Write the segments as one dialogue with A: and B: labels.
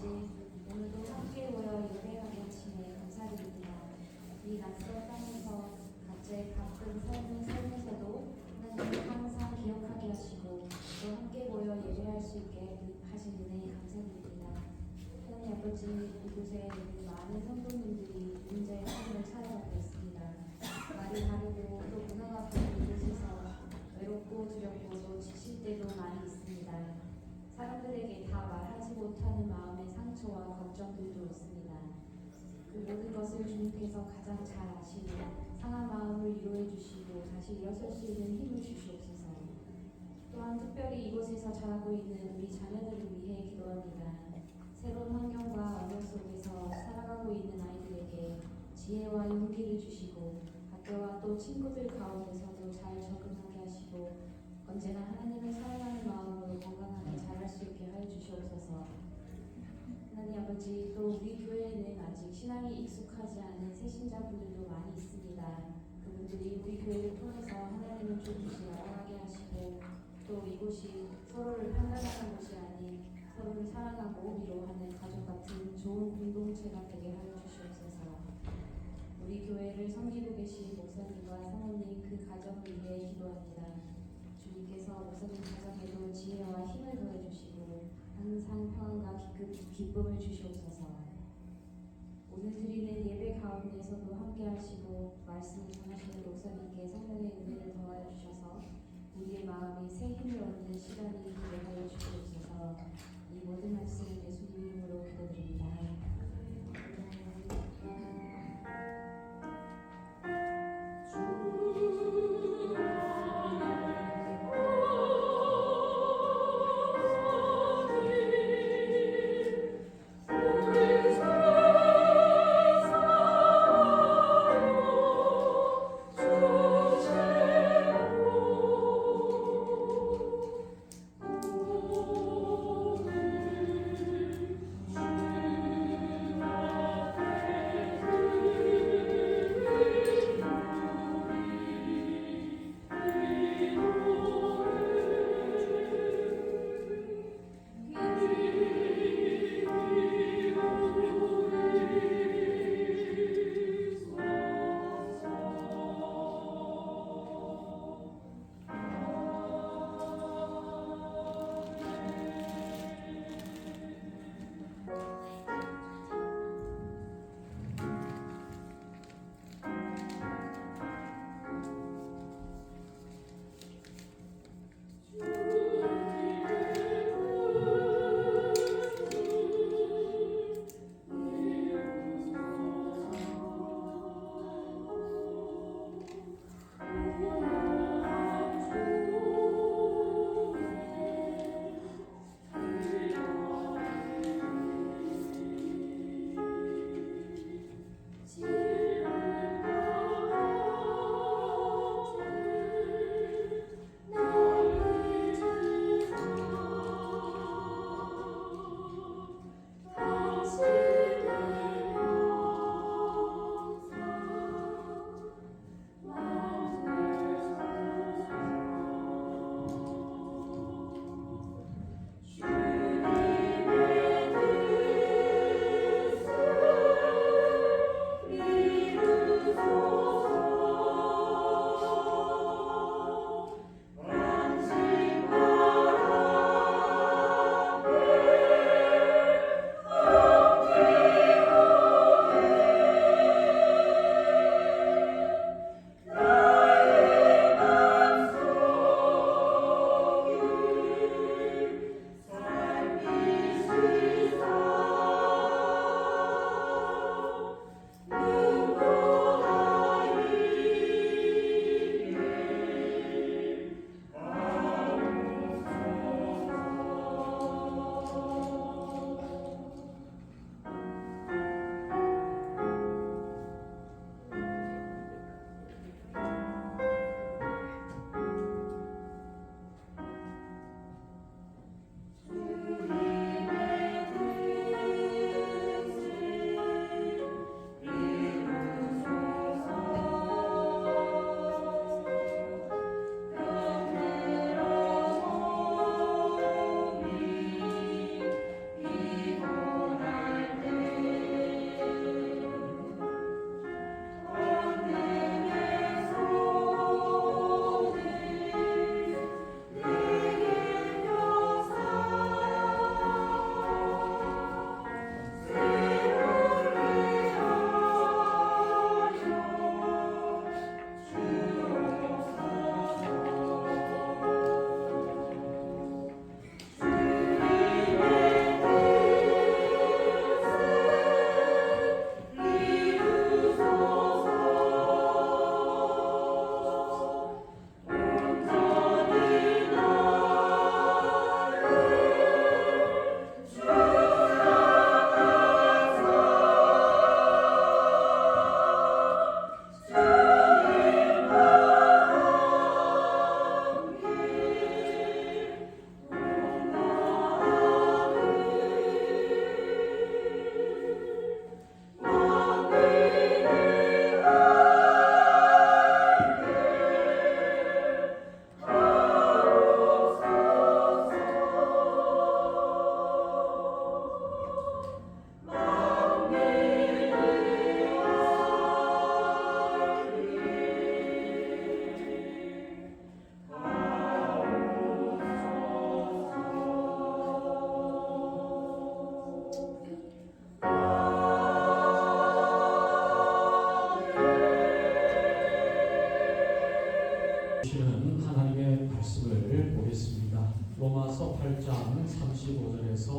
A: 아버지, 오늘도 함께 모여 예배하게 하시네 감사드립니다. 이 낯선 땅에서 각자의 바쁜 삶에서도 하나님을 항상 기억하게 하시고 또 함께 모여 예배할 수 있게 하신 은혜에 감사드립니다. 하나님 아버지, 이곳에 있는 많은 성도님들이 문제의 삶을 살아가고 있습니다. 말이 다르고 또 문화가 다른 이곳에서 외롭고 두렵고 또 지칠 때도 많이 있습니다. 사람들에게 다 말하지 못하는 마음의 상처와 걱정들도 있습니다. 그 모든 것을 주님께서 가장 잘 아시고 상한 마음을 위로해 주시고 다시 일어설 수 있는 힘을 주시옵소서. 또한 특별히 이곳에서 자라고 있는 우리 자녀들을 위해 기도합니다. 새로운 환경과 언어 속에서 살아가고 있는 아이들에게 지혜와 용기를 주시고 학교와 또 친구들 가운데서도 잘 적응하게 하시고 언제나 하나님을 사랑하는 마음으로 건강하게 자랄 수 있게 하여 주시옵소서. 하나님 아버지, 또 우리 교회에는 아직 신앙이 익숙하지 않은 새신자분들도 많이 있습니다. 그분들이 우리 교회를 통해서 하나님을 조금씩 알아가게 하시고 또 이곳이 서로를 판단하는 곳이 아닌 서로를 사랑하고 위로하는 가족 같은 좋은 공동체가 되게 하여 주시옵소서. 우리 교회를 섬기고 계신 목사님과 사모님 그 가정을 위해 기도합니다. 주님께서 목사님 가정에도 지혜와 힘을 더해주시고 항상 평안과 기쁨을 주시옵소서. 오늘 드리는 예배 가운데서도 함께 하시고 말씀을 전하시는 목사님께 성령의 은혜를 더하여 주셔서 우리의 마음이 새 힘을 얻는 시간이 되게 하여 주시옵소서. 이 모든 말씀을 예수님 이름으로 기도드립니다.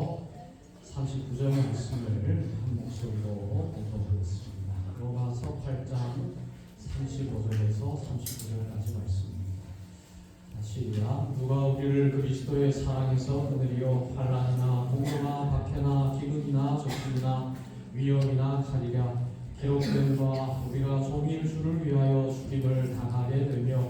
B: 이어서 39절 말씀을 한 목소리로 읽어보겠습니다. 로마서 8장 35절에서 39절까지 말씀입니다. 시작. 누가 우리를 그리스도의 사랑에서 끊으리요? 환난이나 공고나 박해나 기근이나 적군이나 위험이나 칼이랴. 기록된 바 우리가 종일 주를 위하여 죽임을 당하게 되며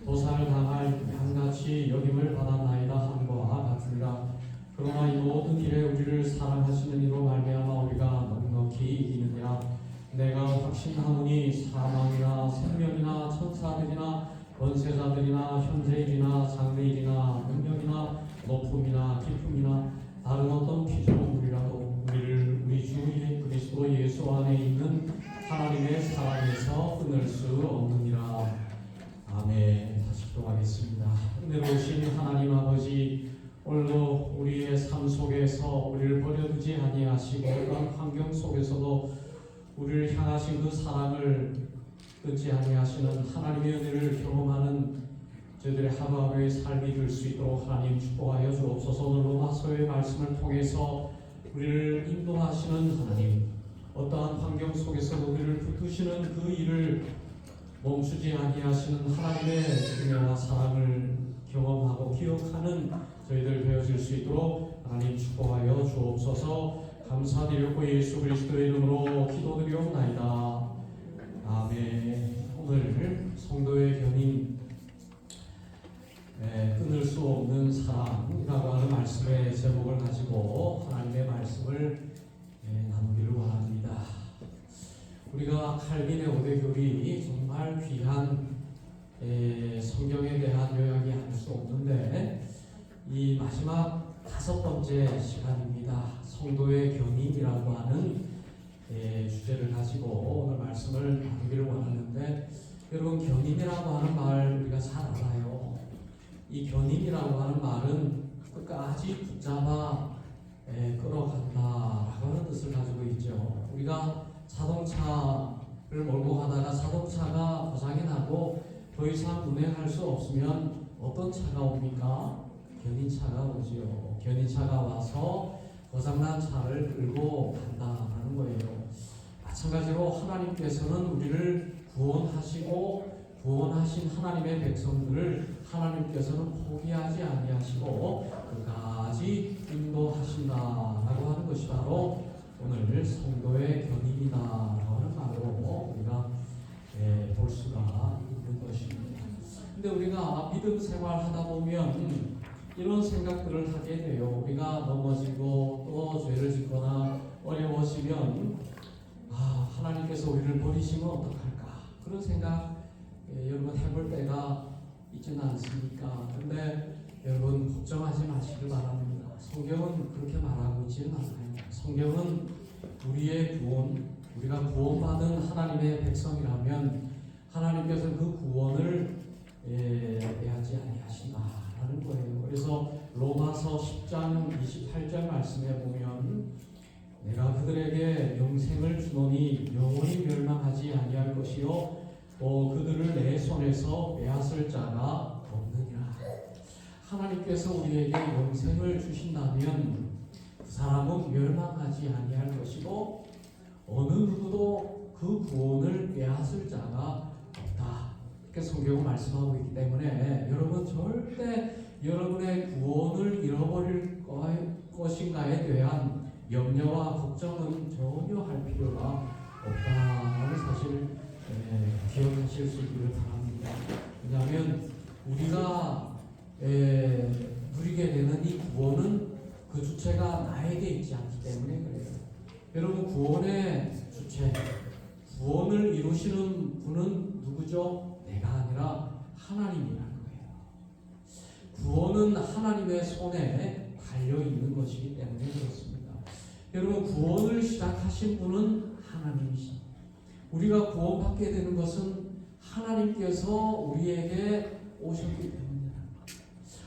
B: 도살당할 양같이 여김을 받았나이다 함과 같으니라. 그러나 이 모든 일에 우리를 사랑하시는 이로 말미암아 우리가 넉넉히 이기느니라. 내가 확신하노니 사망이나 생명이나 천사들이나 권세자들이나 현재일이나 장래일이나 능력이나 높음이나 깊음이나 다른 어떤 피조물이라도 우리를 우리 주 그리스도 예수 안에 있는 하나님의 사랑에서 끊을 수 없느니라. 아멘. 다시 기도하겠습니다. 은혜로우신 하나님 아버지, 오늘도 우리의 삶 속에서 우리를 버려두지 아니하시고 어떤 환경 속에서도 우리를 향하신 그 사랑을 끊지 아니하시는 하나님의 은혜를 경험하는 저희들의 하루하루의 삶이 될 수 있도록 하나님 축복하여 주옵소서. 오늘 로마서의 말씀을 통해서 우리를 인도하시는 하나님, 어떠한 환경 속에서도 우리를 붙드시는 그 일을 멈추지 아니하시는 하나님의 은혜와 사랑을 경험하고 기억하는 저희들 되어질 수 있도록 하나님 축복하여 주옵소서. 감사드렸고 예수 그리스도의 이름으로 기도드리옵나이다. 아멘. 오늘 성도의 견인 끊을 수 없는 사랑이라고 하는 말씀의 제목을 가지고 하나님의 말씀을 나누기를 원합니다. 우리가 칼빈의 오대교리 정말 귀한 성경에 대한 요약이 아닐 수 없는데 이 마지막 5번째 시간입니다. 성도의 견인이라고 하는 주제를 가지고 오늘 말씀을 나누기를 원하는데, 여러분 견인이라고 하는 말 우리가 잘 알아요. 이 견인이라고 하는 말은 끝까지 붙잡아 끌어간다라고 하는 뜻을 가지고 있죠. 우리가 자동차를 몰고 가다가 자동차가 고장이 나고 더 이상 운행할 수 없으면 어떤 차가 옵니까? 견인차가 오지요. 견인차가 와서 고장난 차를 끌고 간다라는 거예요. 마찬가지로 하나님께서는 우리를 구원하시고 구원하신 하나님의 백성들을 하나님께서는 포기하지 아니하시고 끝까지 인도하신다라고 하는 것이 바로 오늘 성도의 견인이다라고 하는 말로 우리가 볼 수가 있는 것입니다. 근데 우리가 믿음 생활하다 보면 이런 생각들을 하게 돼요. 우리가 넘어지고 또 죄를 짓거나 어려워지면 하나님께서 우리를 버리시면 어떡할까? 그런 생각 여러분 해볼 때가 있지는 않습니까? 근데 여러분 걱정하지 마시길 바랍니다. 성경은 그렇게 말하고 있지는 않아요. 성경은 우리의 구원, 우리가 구원받은 하나님의 백성이라면 하나님께서는 그 구원을 빼앗지 아니하신다라는 거예요. 그래서 로마서 10장 28절 말씀에 보면 내가 그들에게 영생을 주노니 영원히 멸망하지 아니할 것이요 또 그들을 내 손에서 빼앗을 자가 없느니라. 하나님께서 우리에게 영생을 주신다면 그 사람은 멸망하지 아니할 것이고 어느 누구도 그 구원을 빼앗을 자가 없다. 이렇게 성경은 말씀하고 있기 때문에 여러분 절대 여러분의 구원을 잃어버릴 것인가에 대한 염려와 걱정은 전혀 할 필요가 없다는 사실 기억하실 수 있기를 바랍니다. 왜냐하면 우리가 누리게 되는 이 구원은 그 주체가 나에게 있지 않기 때문에 그래요. 여러분 구원의 주체, 구원을 이루시는 분은 누구죠? 내가 아니라 하나님이라는 거예요. 구원은 하나님의 손에 달려있는 것이기 때문에 그렇습니다. 여러분 구원을 시작하신 분은 하나님이십니다. 우리가 구원받게 되는 것은 하나님께서 우리에게 오셨기 때문입니다.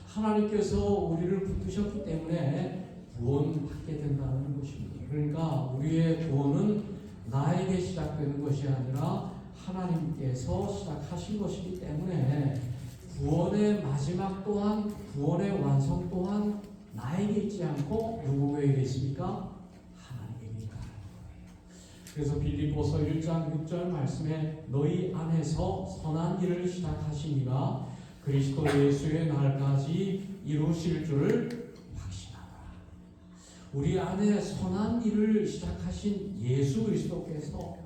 B: 하나님께서 우리를 붙드셨기 때문에 구원받게 된다는 것입니다. 그러니까 우리의 구원은 나에게 시작되는 것이 아니라 하나님께서 시작하신 것이기 때문에 구원의 마지막 또한 구원의 완성 또한 나에게 있지 않고 누구에게 있습니까? 하나님에게 있다. 그래서 빌립보서 1장 6절 말씀에 너희 안에서 선한 일을 시작하신 이가 그리스도 예수의 날까지 이루실 줄을 확신하라. 우리 안에 선한 일을 시작하신 예수 그리스도께서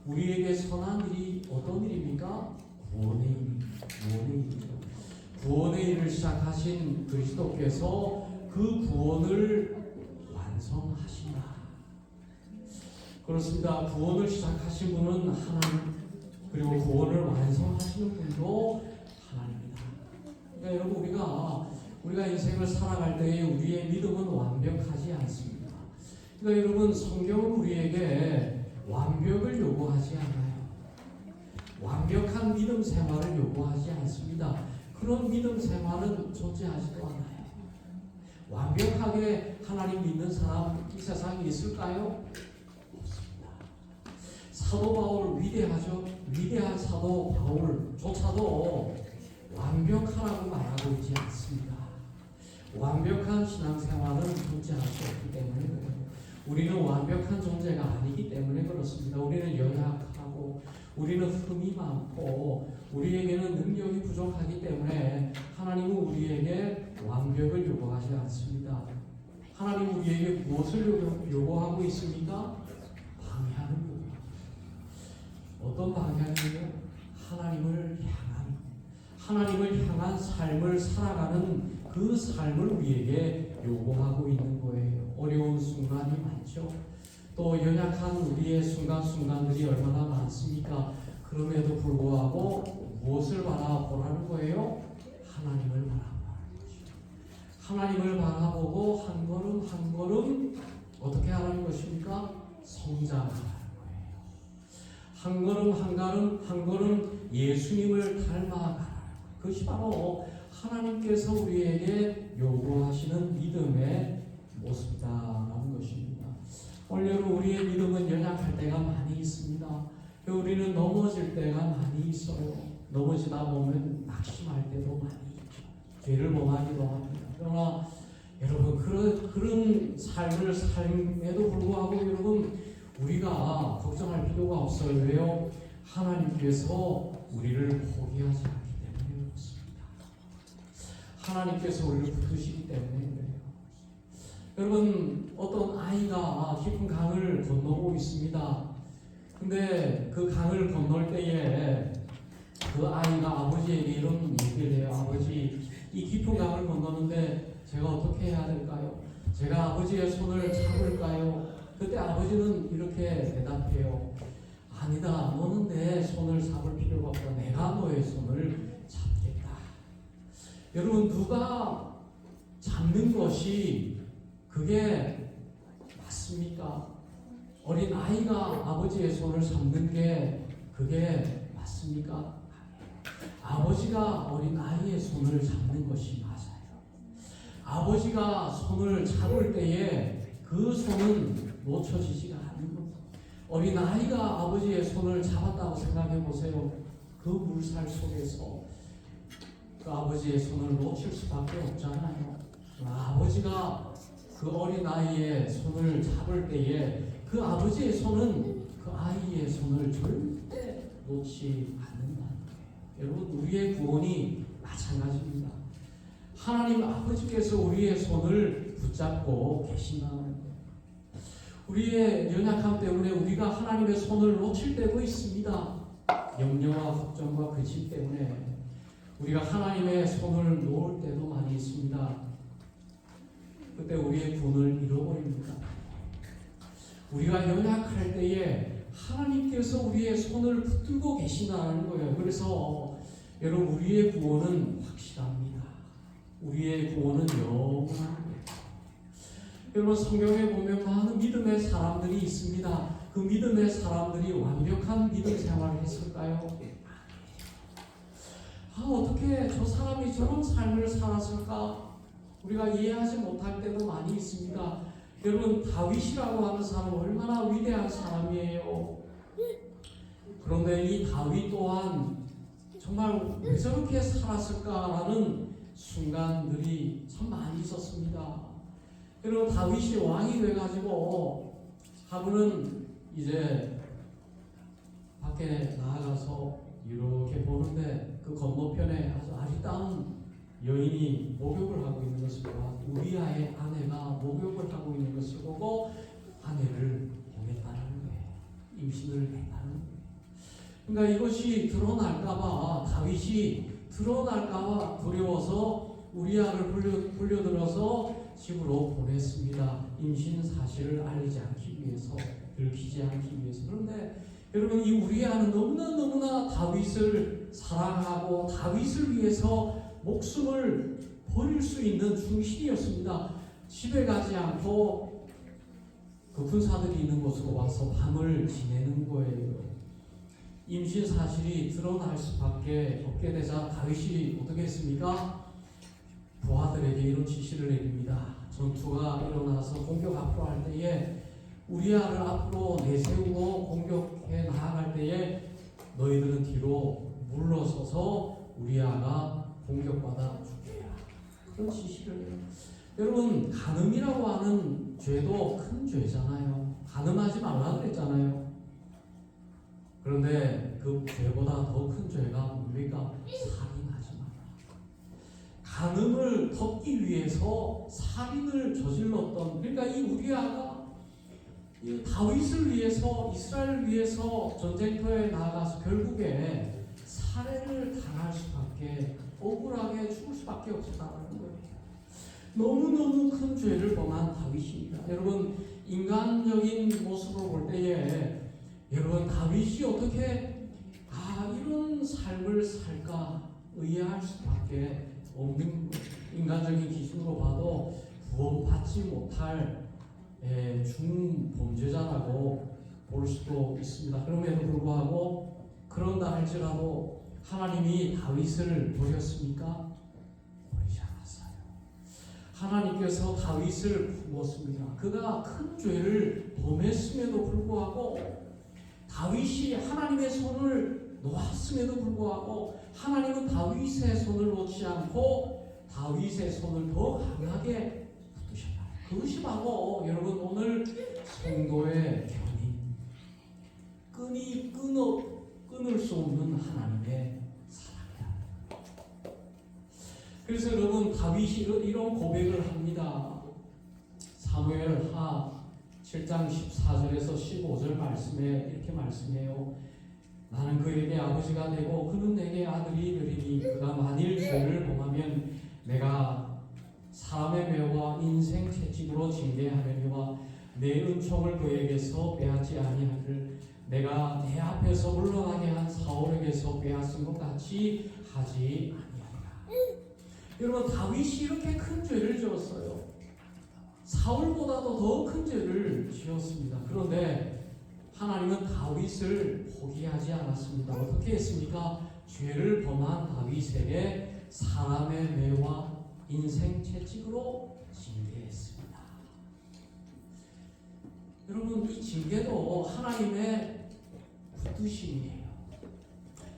B: 우리에게 선한 일이 어떤 일입니까? 구원의 일이죠. 구원의 일을 시작하신 그리스도께서 그 구원을 완성하신다. 그렇습니다. 구원을 시작하신 분은 하나님, 그리고 구원을 완성하시는 분도 하나님입니다. 그러니까 여러분 우리가 인생을 살아갈 때에 우리의 믿음은 완벽하지 않습니다. 그러니까 여러분 성경은 우리에게 완벽을 요구하지 않아요. 완벽한 믿음 생활을 요구하지 않습니다. 그런 믿음 생활은 존재하지도 않아요. 완벽하게 하나님 믿는 사람 이 세상에 있을까요? 없습니다. 사도 바울 위대하죠. 위대한 사도 바울조차도 완벽하라고 말하고 있지 않습니다. 완벽한 신앙생활은 존재할 수 없기 때문에 그래요. 우리는 완벽한 존재가 아니기 때문에 그렇습니다. 우리는 연약하고 우리는 흠이 많고 우리에게는 능력이 부족하기 때문에 하나님은 우리에게 완벽을 요구하지 않습니다. 하나님은 우리에게 무엇을 요구하고 있습니까? 방향을 요구합니다. 어떤 방향이에요? 하나님을 향한 삶을 살아가는 그 삶을 우리에게 요구하고 있는 거예요. 어려운 순간이 많죠. 또 연약한 우리의 순간순간들이 얼마나 많습니까? 그럼에도 불구하고 무엇을 바라보라는 거예요? 하나님을 바라보라는 것이죠. 하나님을 바라보고 한 걸음 한 걸음 어떻게 하라는 것입니까? 성장하라는 거예요. 한 걸음 한 걸음 예수님을 닮아가라. 그것이 바로 하나님께서 우리에게 요구하시는 믿음의 모습이다라는 것입니다. 오늘 우리의 믿음은 연약할 때가 많이 있습니다. 우리는 넘어질 때가 많이 있어요. 넘어지다 보면 낙심할 때도 많이 있죠. 죄를 범하기도 합니다. 그러나 여러분 그런 삶을 삶에도 불구하고 여러분 우리가 걱정할 필요가 없어요. 왜요? 하나님께서 우리를 포기하지 않기 때문에 그렇습니다. 하나님께서 우리를 붙드시기 때문에 그래요. 여러분 어떤 아이가 깊은 강을 건너고 있습니다. 근데 그 강을 건널 때에 그 아이가 아버지에게 이런 얘기를 해요. 아버지, 이 깊은 강을 건너는데 제가 어떻게 해야 될까요? 제가 아버지의 손을 잡을까요? 그때 아버지는 이렇게 대답해요. 아니다. 너는 내 손을 잡을 필요가 없다. 내가 너의 손을 잡겠다. 여러분 누가 잡는 것이 그게 맞습니까? 어린 아이가 아버지의 손을 잡는 게 그게 맞습니까? 아버지가 어린 아이의 손을 잡는 것이 맞아요. 아버지가 손을 잡을 때에 그 손은 놓쳐지지가 않는 겁니다. 어린 아이가 아버지의 손을 잡았다고 생각해 보세요. 그 물살 속에서 그 아버지의 손을 놓칠 수밖에 없잖아요. 아버지가 그 어린 아이의 손을 잡을 때에 그 아버지의 손은 그 아이의 손을 절대 놓지 않는다는 거예요. 여러분 우리의 구원이 마찬가지입니다. 하나님 아버지께서 우리의 손을 붙잡고 계신다는 거예요. 우리의 연약함 때문에 우리가 하나님의 손을 놓칠 때도 있습니다. 염려와 걱정과 근심 때문에 우리가 하나님의 손을 놓을 때도 많이 있습니다. 그때 우리의 구원을 잃어버립니다. 우리가 연약할 때에 하나님께서 우리의 손을 붙들고 계시다는 거예요. 그래서 여러분 우리의 구원은 확실합니다. 우리의 구원은 영원합니다. 여러분 성경에 보면 많은 믿음의 사람들이 있습니다. 그 믿음의 사람들이 완벽한 믿음 생활을 했을까요? 어떻게 저 사람이 저런 삶을 살았을까? 우리가 이해하지 못할 때도 많이 있습니다. 여러분 다윗이라고 하는 사람은 얼마나 위대한 사람이에요. 그런데 이 다윗 또한 정말 왜 저렇게 살았을까라는 순간들이 참 많이 있었습니다. 여러분 다윗이 왕이 돼가지고 하루는 이제 밖에 나가서 이렇게 보는데 그 건너편에 아주 아리따운 여인이 목욕을 하고 있는 것을 보아 우리아의 아내가 목욕을 하고 있는 것을 보고 아내를 보냈다는 거예요. 임신을 했다는 거예요. 그러니까 이것이 드러날까봐 다윗이 드러날까봐 두려워서 우리아를 불려들어서 집으로 보냈습니다. 임신 사실을 알리지 않기 위해서, 들키지 않기 위해서. 그런데 여러분 이 우리아는 너무나 다윗을 사랑하고 다윗을 위해서 목숨을 버릴 수 있는 중신이었습니다. 집에 가지 않고 그 군사들이 있는 곳으로 와서 밤을 지내는 거예요. 임신 사실이 드러날 수밖에 없게 되자 다윗이 어떻게 했습니까? 부하들에게 이런 지시를 내립니다. 전투가 일어나서 공격 앞으로 할 때에 우리아를 앞으로 내세우고 공격해 나아갈 때에 너희들은 뒤로 물러서서 우리아가 공격받아 죽게 하라. 그런 지시를 해요. 여러분 간음이라고 하는 죄도 큰 죄잖아요. 간음하지 말라 그랬잖아요. 그런데 그 죄보다 더 큰 죄가 뭡니까? 살인하지 마라. 간음을 덮기 위해서 살인을 저질렀던, 그러니까 이 우리아가 이 다윗을 위해서, 이스라엘을 위해서 전쟁터에 나가서 결국에 살해를 당할 수밖에, 억울하게 죽을 수밖에 없었다는 거예요. 너무너무 큰 죄를 범한 다윗입니다. 여러분 인간적인 모습으로 볼 때에 여러분 다윗이 어떻게 이런 삶을 살까 의아할 수밖에 없는 거예요. 인간적인 기준으로 봐도 구원받지 못할 중범죄자라고 볼 수도 있습니다. 그럼에도 불구하고 그런다 할지라도 하나님이 다윗을 버렸습니까? 버리지 않았어요. 하나님께서 다윗을 품었습니다. 그가 큰 죄를 범했음에도 불구하고 다윗이 하나님의 손을 놓았음에도 불구하고 하나님은 다윗의 손을 놓지 않고 다윗의 손을 더 강하게 붙드셨다. 그것이 바로 여러분 오늘 성도의 견인, 끊을 수 없는 하나님의 사랑이다. 그래서 여러분 다윗이 이런 고백을 합니다. 사무엘하 7장 14절에서 15절 말씀에 이렇게 말씀해요. 나는 그에게 아버지가 되고 그는 내게 아들이 되리니 그가 만일 죄를 범하면 내가 사람의 매와 인생 채찍으로 징계하려니와 내 은총을 그에게서 빼앗지 아니하기를 내가 내 앞에서 물러나게 한 사울에게서 빼앗은 것 같이 하지 아니하리라. 여러분 다윗이 이렇게 큰 죄를 지었어요. 사울보다도 더 큰 죄를 지었습니다. 그런데 하나님은 다윗을 포기하지 않았습니다. 어떻게 했습니까? 죄를 범한 다윗에게 사람의 매와 인생 채찍으로 징계했습니다. 여러분 이 징계도 하나님의 뜻이에요.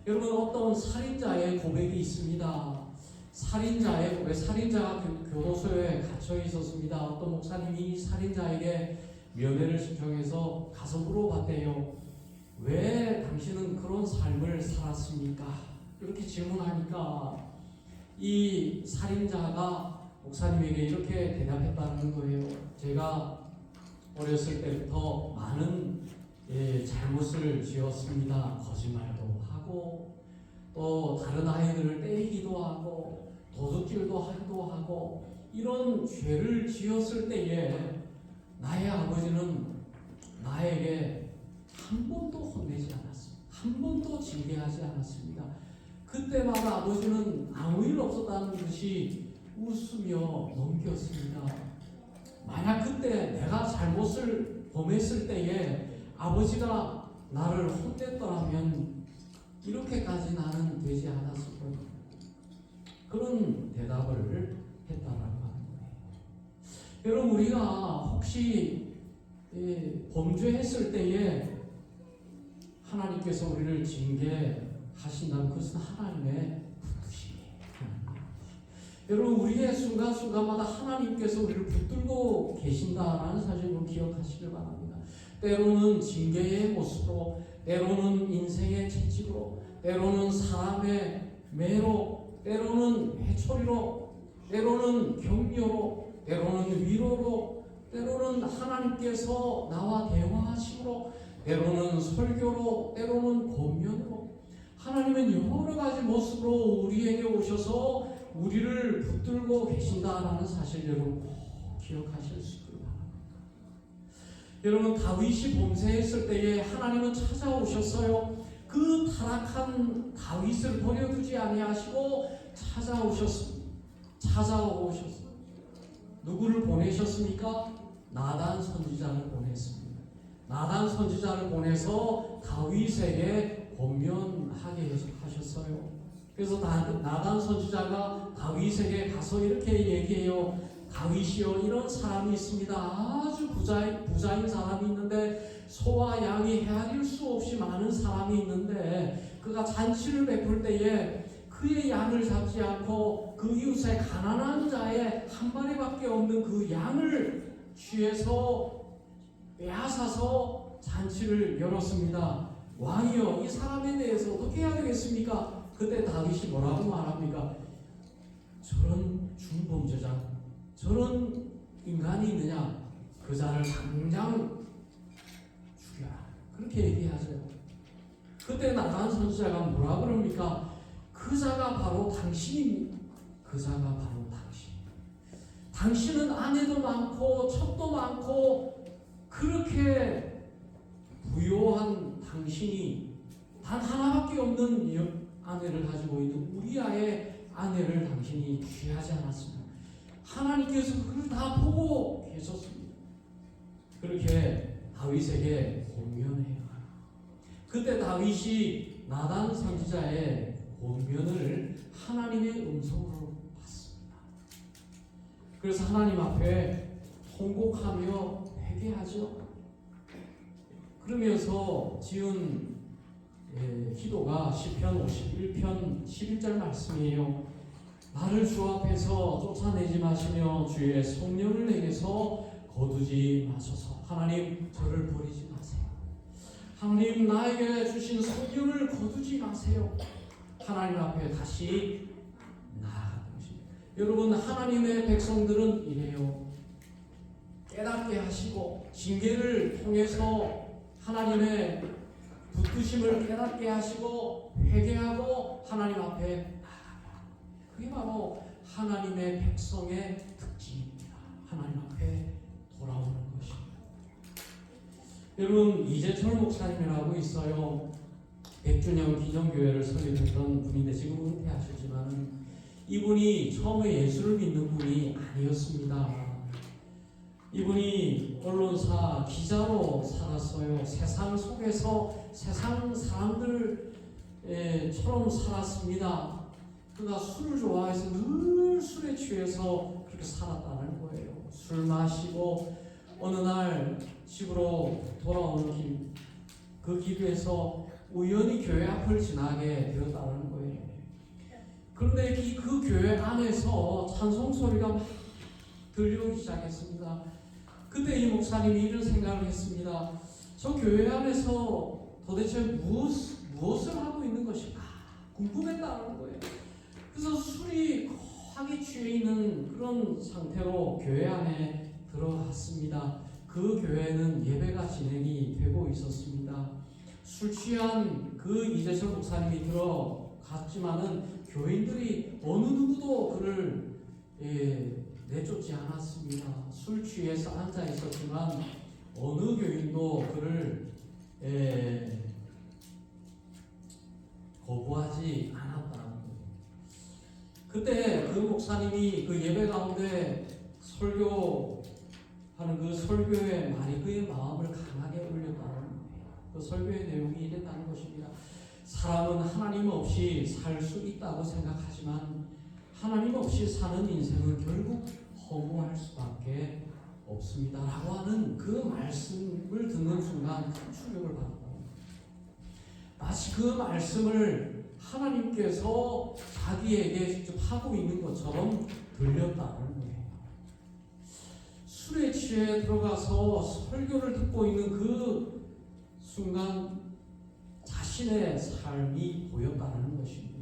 B: 여러분 어떤 살인자의 고백이 있습니다. 살인자의 고백, 살인자가 교도소에 갇혀 있었습니다. 어떤 목사님이 살인자에게 면회를 신청해서 가서 물어봤대요. 왜 당신은 그런 삶을 살았습니까? 이렇게 질문하니까 이 살인자가 목사님에게 이렇게 대답했다는 거예요. 제가 어렸을 때부터 많은 잘못을 지었습니다. 거짓말도 하고 또 다른 아이들을 때리기도 하고 도둑질도 하고 이런 죄를 지었을 때에 나의 아버지는 나에게 한 번도 혼내지 않았습니다. 한 번도 징계하지 않았습니다. 그때마다 아버지는 아무 일 없었다는 듯이 웃으며 넘겼습니다. 만약 그때 내가 잘못을 범했을 때에 아버지가 나를 혼냈더라면 이렇게까지 나는 되지 않았을 거예요. 그런 대답을 했다라고 하는 거예요. 여러분 우리가 혹시 범죄했을 때에 하나님께서 우리를 징계하신다면 그것은 하나님의 뜻이에요. 여러분 우리의 순간순간마다 하나님께서 우리를 붙들고 계신다라는 사실을 기억하시길 바랍니다. 때로는 징계의 모습으로, 때로는 인생의 채찍으로, 때로는 사람의 매로, 때로는 회초리로, 때로는 격려로, 때로는 위로로, 때로는 하나님께서 나와 대화하심으로, 때로는 설교로, 때로는 권면으로, 하나님은 여러 가지 모습으로 우리에게 오셔서 우리를 붙들고 계신다라는 사실 여러분 꼭 기억하실 수 있길 바랍니다. 여러분 다윗이 범죄했을 때에 하나님은 찾아오셨어요. 그 타락한 다윗을 버려두지 아니하시고 찾아오셨습니다. 누구를 보내셨습니까? 나단 선지자를 보냈습니다. 나단 선지자를 보내서 다윗에게 권면하게 하셨어요. 그래서 나단 선지자가 다윗에게 가서 이렇게 얘기해요. 다윗이요, 이런 사람이 있습니다. 아주 부자인 사람이 있는데, 소와 양이 헤아릴 수 없이 많은 사람이 있는데, 그가 잔치를 베풀 때에 그의 양을 잡지 않고 그 이웃의 가난한 자의 한 마리밖에 없는 그 양을 취해서 빼앗아서 잔치를 열었습니다. 왕이여, 이 사람에 대해서 어떻게 해야 되겠습니까? 그때 다윗이 뭐라고 말합니까? 저런 중범죄자, 저런 인간이 있느냐? 그 자를 당장 죽여라. 그렇게 얘기하세요. 그때 나단 선지자가 뭐라 그럽니까? 그 자가 바로 당신입니다. 그 자가 바로 당신. 당신은 아내도 많고 첩도 많고 그렇게 부요한 당신이 단 하나밖에 없는 아내를 가지고 있는 우리아의 아내를 당신이 취하지 않았습니다. 하나님께서 그걸 다 보고 계셨습니다. 그렇게 다윗에게 권면해요. 그때 다윗이 나단 선지자의 권면을 하나님의 음성으로 받습니다. 그래서 하나님 앞에 통곡하며 회개하죠. 그러면서 지은 기도가 시편 51편 11절 말씀이에요. 나를 주 앞에서 쫓아내지 마시며 주의 성령을 내게서 거두지 마소서. 하나님, 저를 버리지 마세요. 하나님, 나에게 주신 성령을 거두지 마세요. 하나님 앞에 다시 나아가는 것입니다. 여러분, 하나님의 백성들은 이래요. 깨닫게 하시고 징계를 통해서 하나님의 붙드심을 깨닫게 하시고 회개하고 하나님 앞에 나아가라. 그게 바로 하나님의 백성의 특징입니다. 하나님 앞에 돌아오는 것입니다. 여러분, 이재철 목사님이라고 있어요. 100주년 기념교회를 설립했던 분인데 지금 은퇴하셨지만 이분이 처음에 예수를 믿는 분이 아니었습니다. 이분이 언론사 기자로 살았어요. 세상 속에서 세상 사람들처럼 살았습니다. 그가 술을 좋아해서 늘 술에 취해서 그렇게 살았다는 거예요. 술 마시고 어느 날 집으로 돌아오는 길, 그 길에서 우연히 교회 앞을 지나게 되었다는 거예요. 그런데 그 교회 안에서 찬송 소리가 막 들려오기 시작했습니다. 그때 이 목사님이 이런 생각을 했습니다. 저 교회 안에서 도대체 무엇을 하고 있는 것일까 궁금했다는 거예요. 그래서 술이 거하게 취해 있는 그런 상태로 교회 안에 들어갔습니다. 그 교회는 예배가 진행이 되고 있었습니다. 술 취한 그 이재철 목사님이 들어갔지만은 교인들이 어느 누구도 그를 내쫓지 않았습니다. 술 취해서 앉아 있었지만 어느 교인도 그를 거부하지 않았다는 거예요. 그때 그 목사님이 그 예배 가운데 설교하는 그 설교의 말이 그의 마음을 강하게 울렸다는 거예요. 그 설교의 내용이 이랬다는 것입니다. 사람은 하나님 없이 살 수 있다고 생각하지만 하나님 없이 사는 인생은 결국 허무할 수밖에 없습니다. 라고 하는 그 말씀을 듣는 순간 충격을 받았다. 마치 그 말씀을 하나님께서 자기에게 직접 하고 있는 것처럼 들렸다는 거예요. 술에 취해 들어가서 설교를 듣고 있는 그 순간 자신의 삶이 보였다는 것입니다.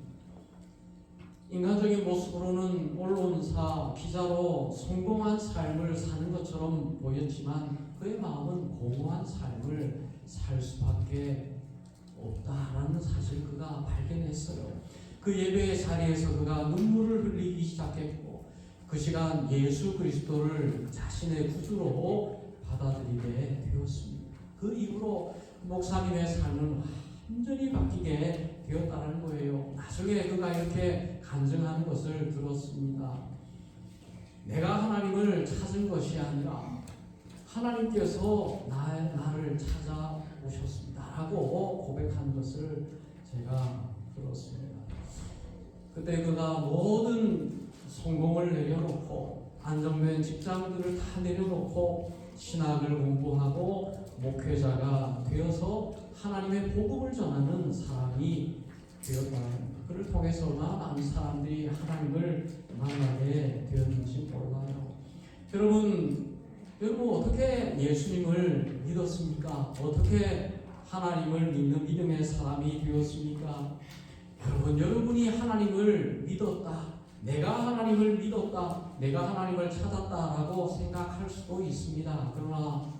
B: 인간적인 모습으로는 언론사, 기자로 성공한 삶을 사는 것처럼 보였지만 그의 마음은 공허한 삶을 살 수밖에 없다라는 사실을 그가 발견했어요. 그 예배의 자리에서 그가 눈물을 흘리기 시작했고 그 시간 예수 그리스도를 자신의 구주로 받아들이게 되었습니다. 그 이후로 목사님의 삶은 완전히 바뀌게 되었다는 거예요. 나중에 그가 이렇게 간증하는 것을 들었습니다. 내가 하나님을 찾은 것이 아니라 하나님께서 나를 찾아오셨습니다 라고 고백하는 것을 제가 들었습니다. 그때 그가 모든 성공을 내려놓고 안정된 직장들을 다 내려놓고 신학을 공부하고 목회자가 되어서 하나님의 복음을 전하는 사람이 되었다는 그를 통해서 얼마나 많은 사람들이 하나님을 만나게 되었는지 몰라요. 여러분 어떻게 예수님을 믿었습니까? 어떻게 하나님을 믿는 믿음의 사람이 되었습니까? 여러분이 하나님을 믿었다, 내가 하나님을 믿었다, 내가 하나님을 찾았다라고 생각할 수도 있습니다. 그러나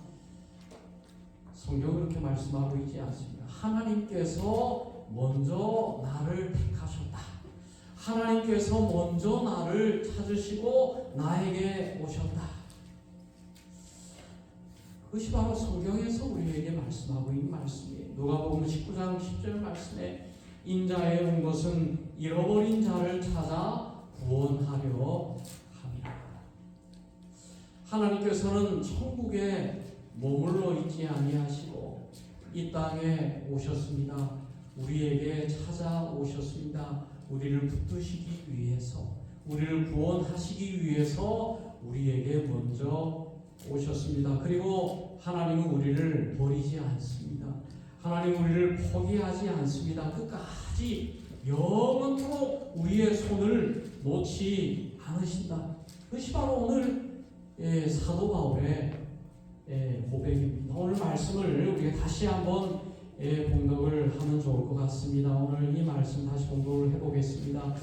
B: 성경은 그렇게 말씀하고 있지 않습니다. 하나님께서 먼저 나를 택하셨다. 하나님께서 먼저 나를 찾으시고 나에게 오셨다. 그것이 바로 성경에서 우리에게 말씀하고 있는 말씀이에요. 누가복음 19장 10절 말씀에 인자에 온 것은 잃어버린 자를 찾아 구원하려 함이라. 하나님께서는 천국에 머물러 있지 아니하시고 이 땅에 오셨습니다. 우리에게 찾아오셨습니다. 우리를 붙드시기 위해서, 우리를 구원하시기 위해서 우리에게 먼저 오셨습니다. 그리고 하나님은 우리를 버리지 않습니다. 하나님은 우리를 포기하지 않습니다. 끝까지 영원토록 우리의 손을 놓지 않으신다. 그것이 바로 오늘 사도 바울의 고백입니다. 오늘 말씀을 우리가 다시 한번 봉독을 하면 좋을 것 같습니다. 오늘 이 말씀 다시 봉독을 해보겠습니다.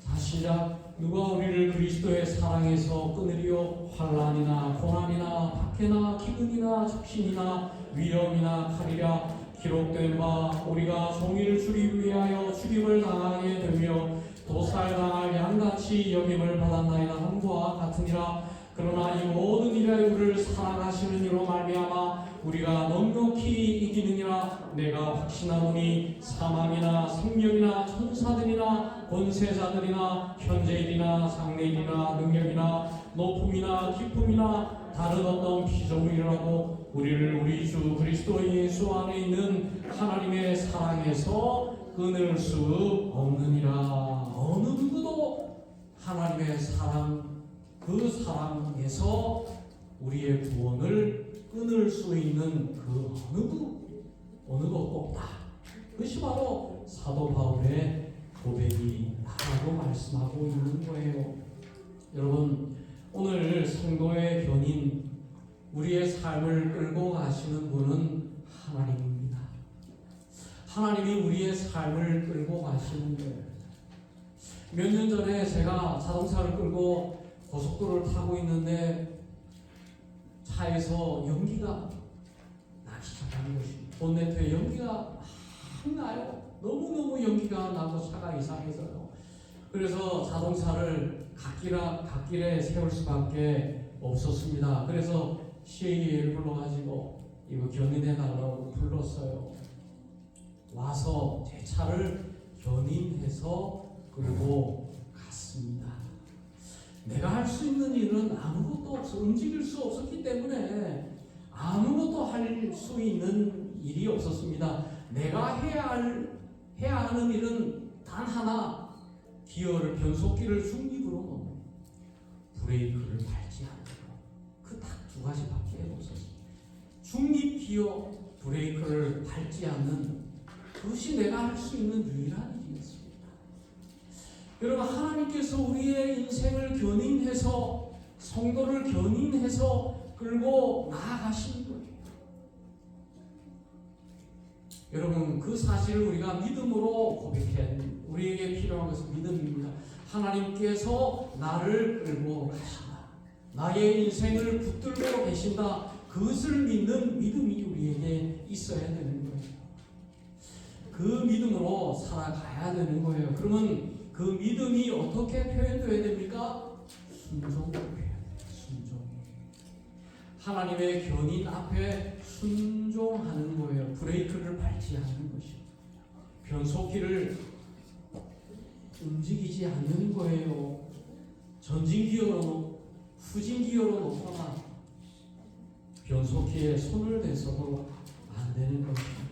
B: 자, 시작. 누가 우리를 그리스도의 사랑에서 끊으리요? 환난이나 고난이나 박해나 기근이나 적신이나 위험이나 칼이라. 기록된 바 우리가 종일 주를 위하여 죽임을 당하게 되며 도살당할 양같이 여김을 받았나이다 함과 같으니라. 그러나 이 모든 일에 우리를 사랑하시는 이로 말미암아 우리가 넉넉히 이기느니라. 내가 확신하노니 사망이나 생명이나 천사들이나 권세자들이나 현재일이나 장래일이나 능력이나 높음이나 기쁨이나 다른 어떤 피조물이라도 우리를 우리 주 그리스도 예수 안에 있는 하나님의 사랑에서 끊을 수 없느니라. 어느 누구도 하나님의 사랑, 그 사랑에서 우리의 구원을 끊을 수 있는 그 어느 것도 없다. 그것이 바로 사도 바울의 고백이라고 말씀하고 있는 거예요. 여러분, 오늘 성도의 견인, 우리의 삶을 끌고 가시는 분은 하나님입니다. 하나님이 우리의 삶을 끌고 가시는 거예요. 몇 년 전에 제가 자동차를 끌고 고속도로를 타고 있는데 차에서 연기가 나기 시작하는 것입니다. 본네트에 연기가 막 나요. 너무너무 연기가 나고 차가 이상해서요. 그래서 자동차를 갓길에 세울 수밖에 없었습니다. 그래서 CA를 불러가지고 이거 견인해달라고 불렀어요. 와서 제 차를 견인해서 끌고 갔습니다. 내가 할 수 있는 일은 아무것도 없어. 움직일 수 없었기 때문에 아무것도 할 수 있는 일이 없었습니다. 내가 해야 하는 일은 단 하나, 변속기를 중립으로 놓는, 브레이크를 밟지 않는 것. 그 딱 두 가지밖에 없었습니다. 중립 기어, 브레이크를 밟지 않는, 그것이 내가 할 수 있는 유일한 일이었습니다. 여러분, 하나님께서 우리의 인생을 견인해서, 성도를 견인해서 끌고 나아가시는 거예요. 여러분, 그 사실을 우리가 믿음으로 고백해. 우리에게 필요한 것은 믿음입니다. 하나님께서 나를 끌고 가신다. 나의 인생을 붙들고 계신다. 그것을 믿는 믿음이 우리에게 있어야 되는 거예요. 그 믿음으로 살아가야 되는 거예요. 그러면 그 믿음이 어떻게 표현되어야 됩니까? 순종으로 표현해야 돼요. 순종. 하나님의 견인 앞에 순종하는 거예요. 브레이크를 밟지 않는 것이요. 변속기를 움직이지 않는 거예요. 전진기어로 후진기어로 놓거나 변속기에 손을 대서도 안 되는 것입니다.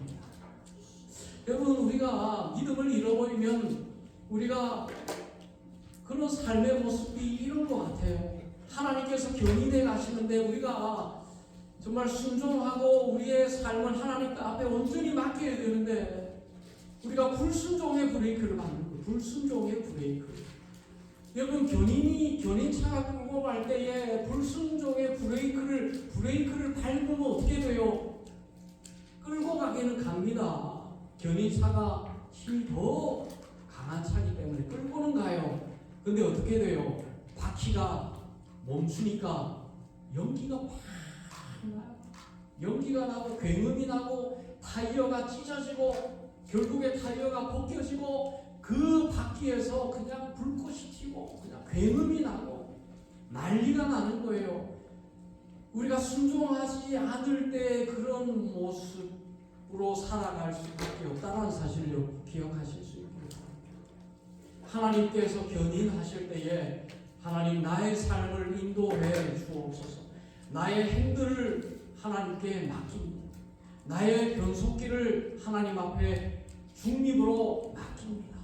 B: 여러분, 우리가 믿음을 잃어버리면 우리가 그런 삶의 모습이 이런 것 같아요. 하나님께서 견인해 가시는데 우리가 정말 순종하고 우리의 삶을 하나님 앞에 온전히 맡겨야 되는데 우리가 불순종의 브레이크를 받는 거예요. 불순종의 브레이크. 여러분, 견인차가 끌고 갈 때에 불순종의 브레이크를 밟으면 어떻게 돼요? 끌고 가기는 갑니다. 견인차가 힘이 더 강한 차기 때문에 끌고는 가요. 근데 어떻게 돼요? 바퀴가 멈추니까 연기가 팍 나요. 연기가 나고 굉음이 나고 타이어가 찢어지고 결국에 타이어가 벗겨지고 그 바퀴에서 그냥 불꽃이 튀고 그냥 굉음이 나고 난리가 나는 거예요. 우리가 순종하지 않을 때 그런 모습으로 살아갈 수밖에 없다는 사실을 기억하실 수 있기를 바랍니다. 하나님께서 견인하실 때에 하나님, 나의 삶을 인도해 주옵소서. 나의 핸들을 하나님께 맡깁니다. 나의 변속기를 하나님 앞에 중립으로 맡깁니다.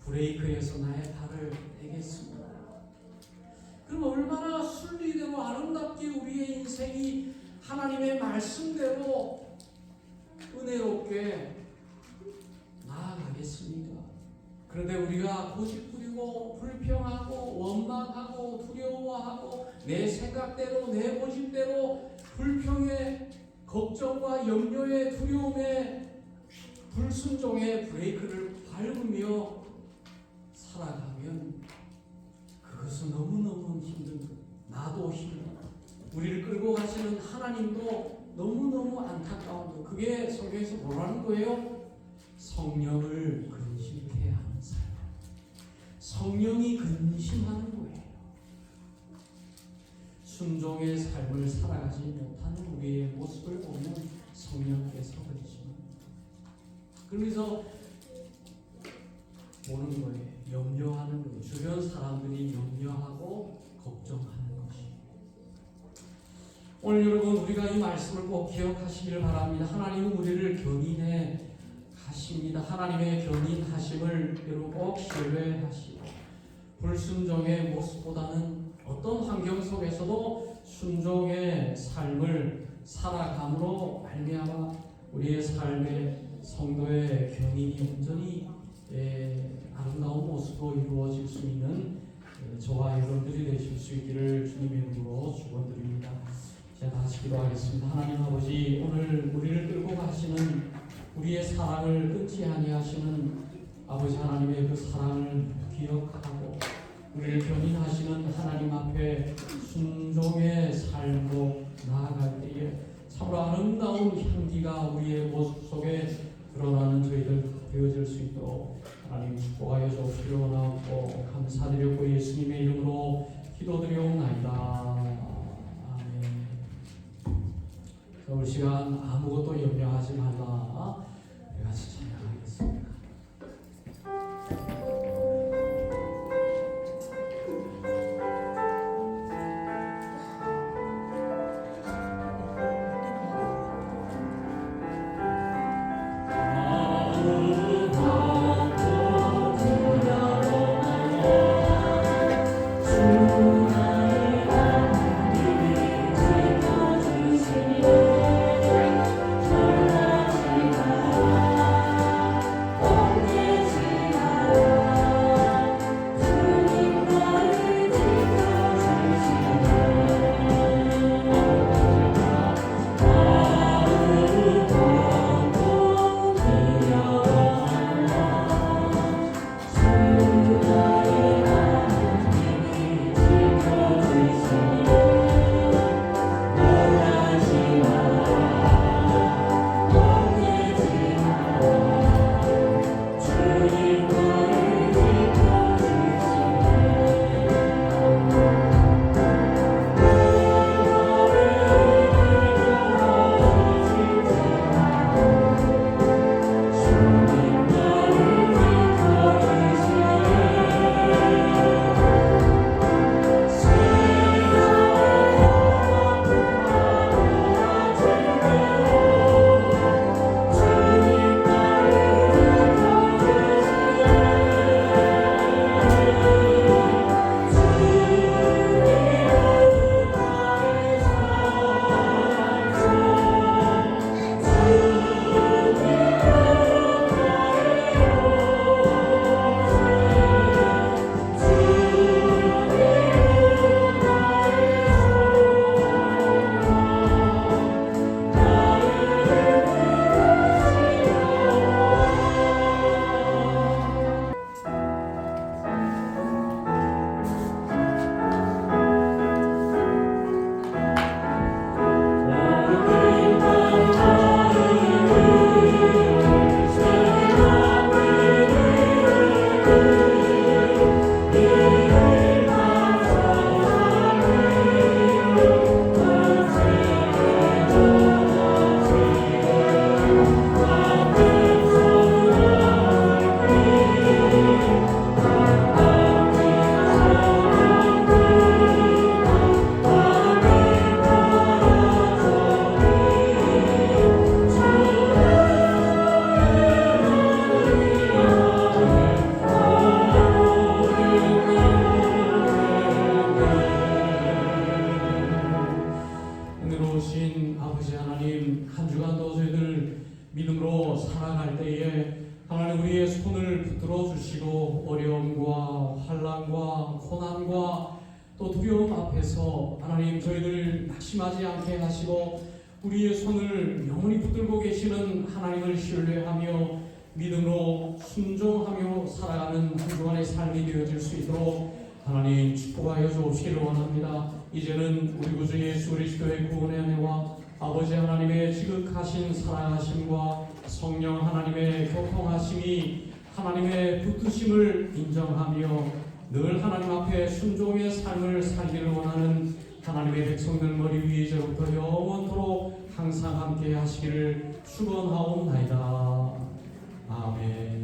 B: 브레이크에서 나의 발을 떼겠습니다. 그럼 얼마나 순리대로 아름답게 우리의 인생이 하나님의 말씀대로 은혜롭게 나아가겠습니까? 그런데 우리가 고집부리고 불평하고 원망하고 두려워하고 내 생각대로 내 고집대로 불평에 걱정과 염려에 두려움에 불순종의 브레이크를 밟으며 살아가면 그것은 너무너무 힘든 거예요. 나도 힘들고 우리를 끌고 가시는 하나님도 너무너무 안타까운 거예요. 그게 성경에서 뭐라는 거예요? 성령을 근심케 하는 삶. 성령이 근심하는 거예요. 순종의 삶을 살아가지 못하는 우리의 모습을 보면 성령께서 근심합니다. 그러면서 보는 거예요. 염려하는 거예요. 주변 사람들이 염려하고 걱정하는 것이에요. 오늘 여러분, 우리가 이 말씀을 꼭 기억하시기를 바랍니다. 하나님은 우리를 견인해 가십니다. 하나님의 견인하심을 여러분 꼭 신뢰하시고 불순종의 모습보다는 어떤 환경 속에서도 순종의 삶을 살아감으로 말미암아 우리의 삶의 성도의 견인이 온전히 아름다운 모습으로 이루어질 수 있는 저와 여러분들이 되실 수 있기를 주님의 이름으로 축원드립니다. 자, 다시 기도하겠습니다. 하나님 아버지, 오늘 우리를 끌고 가시는 우리의 사랑을 끊지 아니하시는 아버지 하나님의 그 사랑을 기억하고 우리를 견인하시는 하나님 앞에 순종의 삶으로 나아갈 때에 참으로 아름다운 향기가 우리의 모습 속에 드러나는 저희들 되어질 수 있도록 하나님 축복하여 주시기를 원하고 감사드렸고 예수님의 이름으로 기도드리옵나이다. 아멘. 오늘 시간 아무것도 염려하지 말라. 같이 찬양하겠습니다.
C: 주나의 안길 지켜주시니
B: 믿음으로 살아갈 때에 하나님 우리의 손을 붙들어 주시고 어려움과 환난과 고난과 또 두려움 앞에서 하나님 저희들 낙심하지 않게 하시고 우리의 손을 영원히 붙들고 계시는 하나님을 신뢰하며 믿음으로 순종하며 살아가는 한 주간의 삶이 되어질 수 있도록 하나님 축복하여 주옵시기를 원합니다. 이제는 우리 구주 예수 그리스도의 구원의 은혜와 아버지 하나님의 지극하신 사랑하심과 성령 하나님의 교통하심이 하나님의 붙드심을 인정하며 늘 하나님 앞에 순종의 삶을 살기를 원하는 하나님의 백성들 머리 위에 이제부터 영원토록 항상 함께 하시기를 축원하옵나이다. 아멘.